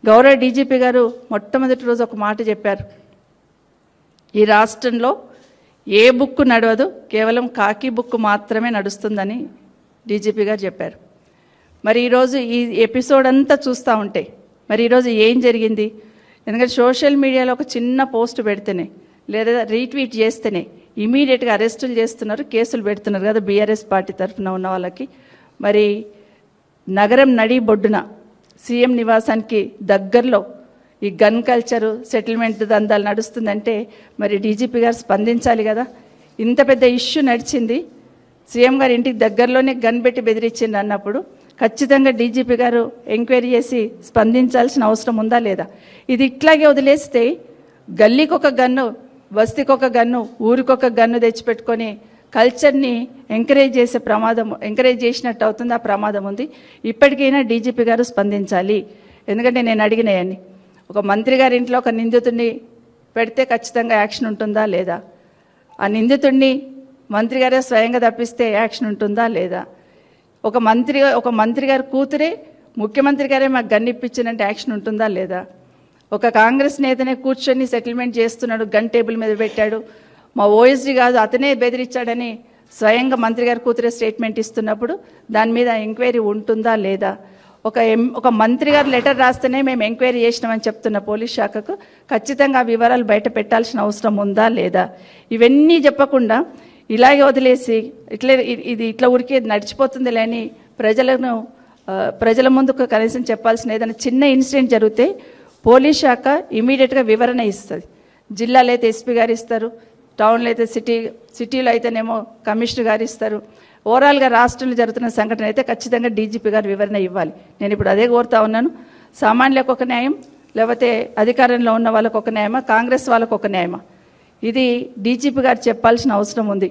గౌరవ డీజీపీ గారు మొట్టమొదటి రోజు ఒక మాట చెప్పారు, ఈ రాష్ట్రంలో ఏ బుక్ నడవదు, కేవలం కాకి బుక్ మాత్రమే నడుస్తుందని డీజీపీ గారు చెప్పారు. మరి ఈరోజు ఈ ఎపిసోడ్ అంతా చూస్తూ ఉంటే మరి ఈరోజు ఏం జరిగింది? ఎందుకంటే సోషల్ మీడియాలో ఒక చిన్న పోస్ట్ పెడితేనే లేదా రీట్వీట్ చేస్తేనే ఇమీడియట్గా అరెస్టులు చేస్తున్నారు, కేసులు పెడుతున్నారు కదా బీఆర్ఎస్ పార్టీ తరఫున ఉన్న వాళ్ళకి. మరి నగరం నడి బొడ్డున సీఎం నివాసానికి దగ్గరలో ఈ గన్ కల్చరు సెటిల్మెంట్ దందాలు నడుస్తుందంటే మరి డీజీపీ గారు స్పందించాలి కదా. ఇంత పెద్ద ఇష్యూ నడిచింది, సీఎం గారి ఇంటికి దగ్గరలోనే గన్ పెట్టి బెదిరించింది అన్నప్పుడు ఖచ్చితంగా డీజీపీ గారు ఎంక్వైరీ చేసి స్పందించాల్సిన అవసరం ఉందా లేదా? ఇది ఇట్లాగే వదిలేస్తే గల్లీకి ఒక గన్ను, బస్తీకి ఒక గన్ను, ఊరికొక గన్ను తెచ్చిపెట్టుకొని కల్చర్ని ఎంకరేజ్ చేసినట్టు అవుతుంది. ఆ ప్రమాదం ఉంది. ఇప్పటికైనా డీజీపీ గారు స్పందించాలి. ఎందుకంటే నేను అడిగినాయని, ఒక మంత్రి గారి ఇంట్లో ఒక నిందితుడిని పెడితే ఖచ్చితంగా యాక్షన్ ఉంటుందా లేదా? ఆ నిందితుడిని మంత్రి గారే స్వయంగా తప్పిస్తే యాక్షన్ ఉంటుందా లేదా? ఒక మంత్రి గారి కూతురే ముఖ్యమంత్రి గారే మాకు గన్ ఇప్పించినంటే యాక్షన్ ఉంటుందా లేదా? ఒక కాంగ్రెస్ నేతనే కూర్చొని సెటిల్మెంట్ చేస్తున్నాడు, గన్ టేబుల్ మీద పెట్టాడు, మా ఓఎస్డీ కాదు అతనే బెదిరించాడని స్వయంగా మంత్రి గారి కూతురే స్టేట్మెంట్ ఇస్తున్నప్పుడు దాని మీద ఎంక్వైరీ ఉంటుందా లేదా? ఒక మంత్రి గారు లెటర్ రాస్తేనే మేము ఎంక్వైరీ చేసినామని చెప్తున్న పోలీస్ శాఖకు ఖచ్చితంగా ఆ వివరాలు బయట పెట్టాల్సిన అవసరం ఉందా లేదా? ఇవన్నీ చెప్పకుండా ఇలాగే వదిలేసి ఇది ఇట్లా ఊరికే నడిచిపోతుంది లేని ప్రజల ముందుకు కనీసం చెప్పాల్సిన ఏదైనా చిన్న ఇన్సిడెంట్ జరిగితే పోలీస్ శాఖ ఇమీడియట్గా వివరణ ఇస్తుంది. జిల్లాలో అయితే ఎస్పీ గారు ఇస్తారు, టౌన్లో అయితే సిటీలో అయితేనేమో కమిషనర్ గారు ఇస్తారు. ఓవరాల్గా రాష్ట్రంలో జరుగుతున్న సంఘటన అయితే ఖచ్చితంగా డీజీపీ గారు వివరణ ఇవ్వాలి. నేను ఇప్పుడు అదే కోరుతా ఉన్నాను. సామాన్యులకు ఒక న్యాయం, లేకపోతే అధికారంలో ఉన్న వాళ్ళకు ఒక న్యాయమా, కాంగ్రెస్ వాళ్ళకు ఒక న్యాయమా? ఇది డీజీపీ గారు చెప్పాల్సిన అవసరం ఉంది.